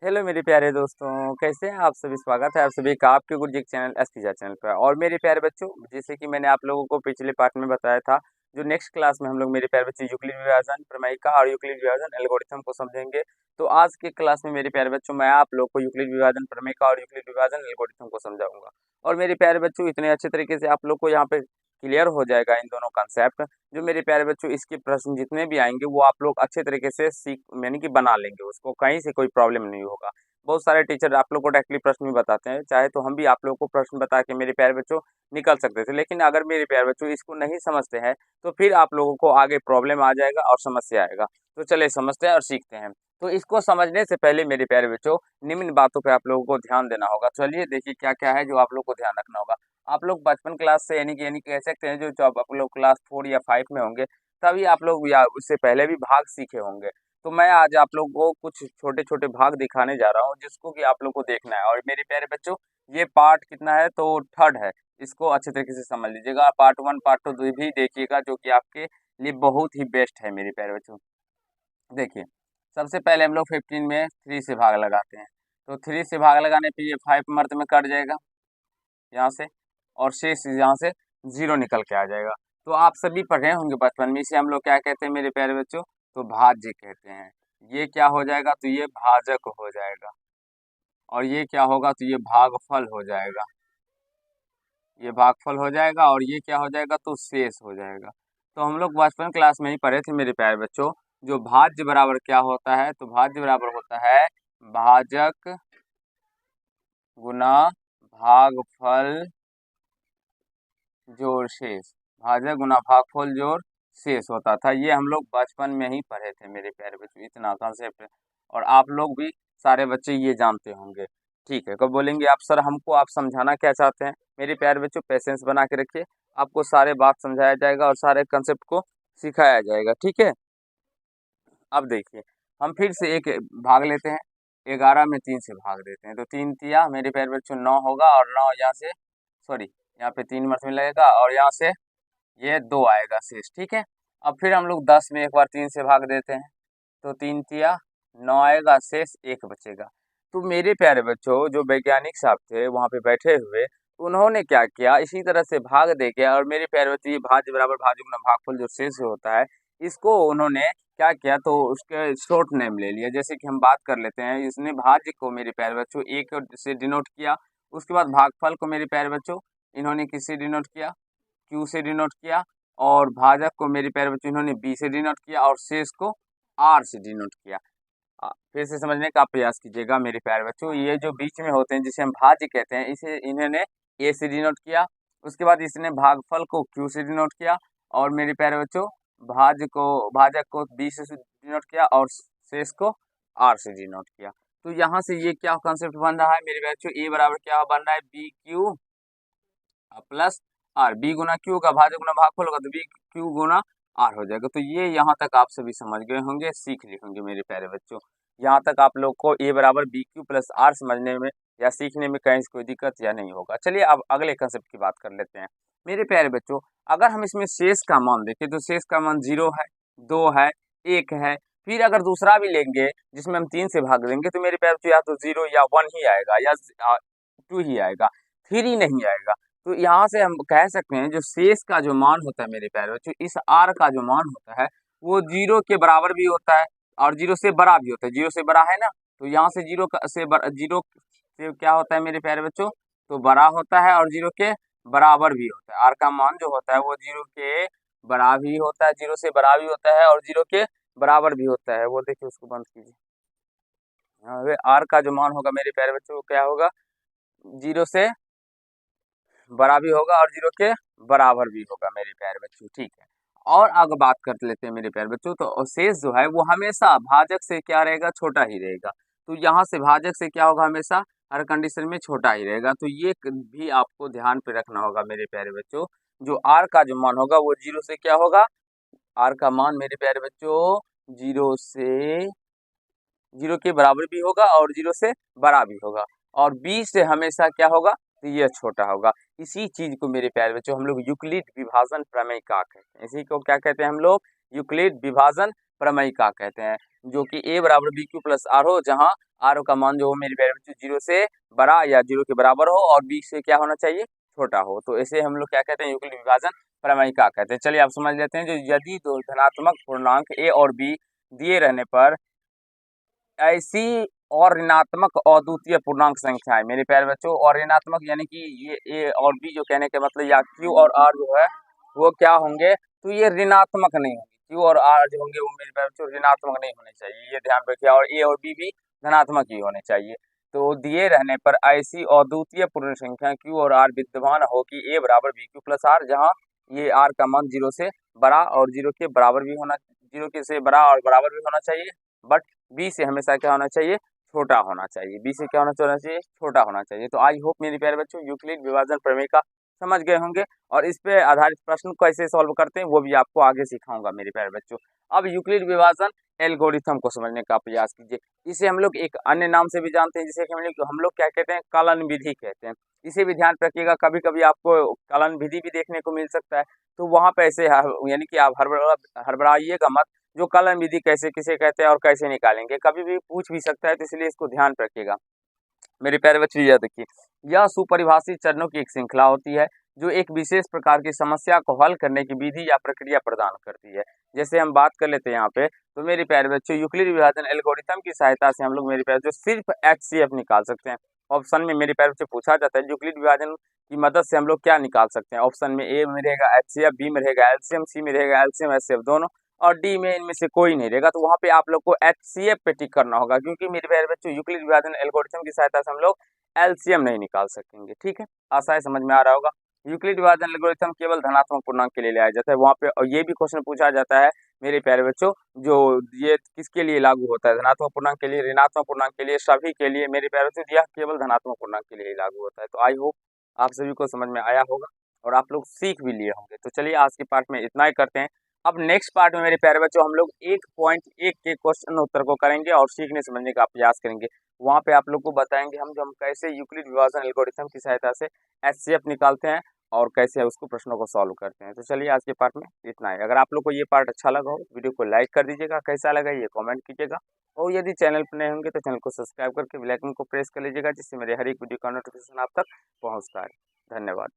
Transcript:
Hello मेरे प्यारे दोस्तों, कैसे हैं आप सभी। स्वागत है आप सभी का आपके गुरुजी के चैनल एसटीजा चैनल पर। और मेरे प्यारे बच्चों, जैसे कि मैंने आप लोगों को पिछले पार्ट में बताया था, जो नेक्स्ट क्लास में हम लोग मेरे प्यारे बच्चे यूक्लिड विभाजन प्रमेयिका और यूक्लिड विभाजन एल्गोरिथम को समझेंगे। तो आज के क्लास में मेरे प्यारे बच्चों मैं आप लोग को यूक्लिड विभाजन प्रमेयिका और यूक्लिड विभाजन एल्गोरिथम को समझाऊंगा। और मेरे प्यारे बच्चों, इतने अच्छे तरीके से आप लोग को यहाँ पे क्लियर हो जाएगा इन दोनों कॉन्सेप्ट। जो मेरे प्यारे बच्चों, इसके प्रश्न जितने भी आएंगे वो आप लोग अच्छे तरीके से सीख यानी कि बना लेंगे, उसको कहीं से कोई प्रॉब्लम नहीं होगा। बहुत सारे टीचर आप लोग को डायरेक्टली प्रश्न भी बताते हैं, चाहे तो हम भी आप लोग को प्रश्न बता के मेरे प्यारे बच्चों निकल सकते थे, लेकिन अगर मेरे प्यारे बच्चों इसको नहीं समझते हैं तो फिर आप लोगों को आगे प्रॉब्लम आ जाएगा और समस्या आएगा। तो चलिए समझते हैं और सीखते हैं। तो इसको समझने से पहले मेरे प्यारे बच्चों, निम्न बातों पे आप लोगों को ध्यान देना होगा। चलिए देखिए क्या क्या है जो आप लोग को ध्यान रखना होगा। आप लोग बचपन क्लास से यानी कह सकते हैं, जो जब आप लोग क्लास 4 या 5 में होंगे तभी आप लोग या उससे पहले भी भाग सीखे होंगे। तो मैं आज आप लोग को कुछ छोटे छोटे भाग दिखाने जा रहा हूँ, जिसको कि आप लोग को देखना है। और मेरे प्यारे बच्चों, ये पार्ट कितना है, तो थर्ड है। इसको अच्छे तरीके से समझ लीजिएगा। पार्ट 1 पार्ट 2 भी देखिएगा, जो कि आपके लिए बहुत ही बेस्ट है मेरे प्यारे बच्चों। देखिए, सबसे पहले हम लोग 15 में 3 से भाग लगाते हैं। तो 3 से भाग लगाने पे ये 5 मर्द में कट जाएगा यहाँ से, और शेष यहाँ से 0 निकल के आ जाएगा। तो आप सभी पढ़े होंगे बचपन में, इसे हम लोग क्या कहते हैं मेरे प्यारे बच्चों, तो भाज्य कहते हैं। ये क्या हो जाएगा, तो ये भाजक हो जाएगा। और ये क्या होगा, तो ये भागफल हो जाएगा। ये भागफल हो जाएगा और ये क्या हो जाएगा, तो शेष हो जाएगा। तो हम लोग बचपन क्लास में ही पढ़े थे मेरे प्यारे बच्चों, जो भाज्य बराबर क्या होता है, तो भाज्य बराबर होता है भाजक गुना भागफल जोड़ शेष। भाजक गुना भागफल जोड़ शेष होता था। ये हम लोग बचपन में ही पढ़े थे मेरे प्यारे बच्चों, इतना कॉन्सेप्ट। और आप लोग भी सारे बच्चे ये जानते होंगे। ठीक है, कब बोलेंगे आप सर हमको आप समझाना क्या चाहते हैं। मेरे प्यारे बच्चों, पेशेंस बना के रखिए, आपको सारे बात समझाया जाएगा और सारे कंसेप्ट को सिखाया जाएगा। ठीक है, अब देखिए हम फिर से एक भाग लेते हैं। 11 में 3 से भाग देते हैं, तो 3 तिया मेरे प्यारे बच्चों 9 होगा, और 9 यहाँ से सॉरी यहाँ पे 3 मर्द में लगेगा, और यहाँ से ये 2 आएगा शेष। ठीक है, अब फिर हम लोग 10 में एक बार 3 से भाग देते हैं, तो 3 तिया 9 आएगा, शेष 1 बचेगा। तो मेरे प्यारे बच्चों, जो वैज्ञानिक साहब थे वहाँ पे बैठे हुए, उन्होंने क्या किया, इसी तरह से भाग दे के, और मेरे प्यारे बच्चों ये भाज्य बराबर भाज्य गुना भागफल जो शेष होता है, इसको उन्होंने क्या किया, तो उसके शॉर्ट नेम ले लिया। जैसे कि हम बात कर लेते हैं, इसने भाज्य को मेरे प्यारे बच्चों 1 से डिनोट किया, उसके बाद भागफल को मेरे प्यारे बच्चों इन्होंने किससे डिनोट किया, क्यू से डिनोट किया, और भाजक को मेरे प्यारे बच्चों इन्होंने बी से डिनोट किया, और शेष को आर से डिनोट किया। फिर से समझने का प्रयास कीजिएगा मेरे प्यारे बच्चों। ये जो बीच में होते हैं जिसे हम भाज्य कहते हैं, इसे इन्होंने ए से डिनोट किया, उसके बाद इसने भागफल को क्यू से डिनोट किया, और मेरे प्यारे बच्चों भाजक को बी से डिनोट किया, और शेष को आर से डिनोट किया। तो यहाँ से ये क्या कॉन्सेप्ट बन रहा है मेरे बच्चों, ए बराबर क्या बन रहा है, B Q plus R. B गुना क्यू का भाजक गुना भागफल होगा, तो बी क्यू गुना आर हो जाएगा। तो ये यहाँ तक आप सभी समझ गए होंगे, सीख लिए होंगे मेरे प्यारे बच्चों। यहाँ तक आप लोग को ए बराबर बी क्यू प्लस आर समझने में या सीखने में कहीं से कोई दिक्कत या नहीं होगा। चलिए अब अगले कंसेप्ट की बात कर लेते हैं मेरे प्यारे बच्चों। अगर हम इसमें शेष का मान देखें, तो शेष का मान 0 है, 2 है, 1 है। फिर अगर दूसरा भी लेंगे जिसमें हम 3 से भाग देंगे, तो मेरे प्यारे बच्चों या तो 0 या 1 ही आएगा, या 2 ही आएगा, 3 नहीं आएगा। तो यहाँ से हम कह सकते हैं जो शेष का जो मान होता है मेरे प्यारे बच्चों, इस आर का जो मान होता है वो 0 के बराबर भी होता है और 0 से बड़ा भी होता है। 0 से बड़ा है ना, तो यहाँ से 0 से क्या होता है मेरे प्यारे बच्चों, तो बड़ा होता है, और 0 के बराबर भी होता है। आर का मान जो होता है वो 0 के बड़ा भी होता है, 0 से बड़ा भी होता है, और 0 के बराबर भी होता है। वो देखिए, उसको बंद कीजिए। आर का जो मान होगा मेरे प्यारे बच्चों, क्या होगा, 0 से बड़ा भी होगा और 0 के बराबर भी होगा मेरे प्यारे बच्चों। ठीक है, और आगे बात कर लेते हैं मेरे प्यारे बच्चों। तो शेष जो है वो हमेशा भाजक से क्या रहेगा, छोटा ही रहेगा। तो यहाँ से भाजक से क्या होगा, हमेशा हर कंडीशन में छोटा ही रहेगा। तो ये भी आपको ध्यान पे रखना होगा मेरे प्यारे बच्चों। जो आर का जो मान होगा वो 0 से क्या होगा, आर का मान मेरे प्यारे बच्चों 0 के बराबर भी होगा और 0 से बड़ा भी होगा, और बी से हमेशा क्या होगा, तो ये छोटा होगा। इसी चीज को मेरे प्यारे बच्चों हम लोग यूक्लिड विभाजन प्रमेय का कहते हैं। इसी को क्या कहते हैं हम लोग, यूक्लिड विभाजन प्रमेयिका कहते हैं, जो कि a बराबर बी क्यू प्लस आर हो, जहाँ आर का मान जो हो मेरे प्यारे बच्चों 0 से बड़ा या 0 के बराबर हो और b से क्या होना चाहिए, छोटा हो। तो इसे हम लोग क्या कहते हैं, यूक्लिड विभाजन प्रमेयिका कहते हैं। चलिए आप समझ लेते हैं, जो यदि दो धनात्मक पूर्णांक a और b दिए रहने पर ऐसी और ऋणात्मक अद्वितीय पूर्णांक संख्या है मेरे प्यारे बच्चों, और ऋणात्मक यानी कि ये ए और बी जो कहने के मतलब, या क्यू और आर जो है वो क्या होंगे, तो ये ऋणात्मक नहीं होंगे। क्यू और आर जो होंगे वो मेरे प्यारे बच्चों ऋणात्मक नहीं होने चाहिए, ये ध्यान रखिए, और ए और बी भी धनात्मक ही होने चाहिए। तो दिए रहने पर ऐसी अद्वितीय पूर्ण संख्या क्यू और आर विद्यमान हो कि ए बराबर बी क्यू प्लस आर, जहाँ ये आर का मान 0 से बड़ा और 0 के बराबर भी होना, 0 के से बड़ा और बराबर भी होना चाहिए, बट बी से हमेशा क्या होना चाहिए, छोटा होना चाहिए। बी से क्या होना चाहिए, छोटा होना चाहिए। तो आई होप मेरे प्यारे बच्चों यूक्लिड विभाजन प्रमेय का समझ गए होंगे, और इस पे आधारित प्रश्न कैसे सॉल्व करते हैं वो भी आपको आगे सिखाऊंगा मेरे प्यारे बच्चों। अब यूक्लिड विभाजन एल्गोरिथम को समझने का प्रयास कीजिए। इसे हम लोग एक अन्य नाम से भी जानते हैं, जिसे हम लोग क्या कहते हैं, कलन विधि कहते हैं। इसे भी ध्यान रखिएगा, कभी कभी आपको कलन विधि भी देखने को मिल सकता है, तो वहां पे ऐसे यानी कि आप हड़बड़ाइएगा मत, जो कलन विधि कैसे किसे कहते हैं और कैसे निकालेंगे, कभी भी पूछ भी सकता है, तो इसलिए इसको ध्यान रखिएगा मेरे प्यारे बच्चों। यह देखिए, यह सुपरिभाषित चरणों की एक श्रृंखला होती है, जो एक विशेष प्रकार की समस्या को हल करने की विधि या प्रक्रिया प्रदान करती है। जैसे हम बात कर लेते हैं यहाँ पे, तो मेरे प्यारे बच्चों यूक्लिड विभाजन एल्गोरिथम की सहायता से हम लोग मेरे प्यारे बच्चों सिर्फ HCF निकाल सकते हैं। ऑप्शन में मेरे प्यारे बच्चों पूछा जाता है यूक्लिड विभाजन की मदद से हम लोग क्या निकाल सकते हैं। ऑप्शन में ए में रहेगा HCF, बी में रहेगा LCM, सी में रहेगा LCM HCF दोनों, और डी में इनमें से कोई नहीं रहेगा। तो वहाँ पे आप लोग को HCF पे टिक करना होगा, क्योंकि मेरे प्यारे बच्चों यूक्लिड विभाजन एल्गोरिथम की सहायता से हम लोग LCM नहीं निकाल सकेंगे। ठीक है, आशा है समझ में आ रहा होगा। यूक्लिड विभाजन एल्गोरिथम केवल धनात्मक पूर्णांक के लिए लाया जाता है वहाँ पे, और ये भी क्वेश्चन पूछा जाता है मेरे प्यारे बच्चों, जो ये किसके लिए लागू होता है, धनात्मक पूर्णांक के लिए, ऋणात्मक पूर्णांक के लिए, सभी के लिए मेरे प्यारे बच्चों, यह केवल धनात्मक पूर्णांक के लिए ही लागू होता है। तो आई होप आप सभी को समझ में आया होगा और आप लोग सीख भी लिए होंगे। तो चलिए आज के पार्ट में इतना ही करते हैं। अब नेक्स्ट पार्ट में मेरे प्यारे बच्चों हम लोग 1.1 के क्वेश्चन उत्तर को करेंगे और सीखने समझने का प्रयास करेंगे। वहाँ पे आप लोग को बताएंगे हम कैसे यूक्लिड विभाजन एल्गोरिथम की सहायता से HCF निकालते हैं और कैसे उसको प्रश्नों को सॉल्व करते हैं। तो चलिए आज के पार्ट में इतना ही। अगर आप लोग को ये पार्ट अच्छा लगा हो, वीडियो को लाइक कर दीजिएगा, कैसा लगा ये कमेंट कीजिएगा, और यदि चैनल पर नए होंगे तो चैनल को सब्सक्राइब करके बेल आइकन को प्रेस कर लीजिएगा, जिससे मेरे हर एक वीडियो का नोटिफिकेशन आप तक पहुँचता है। धन्यवाद।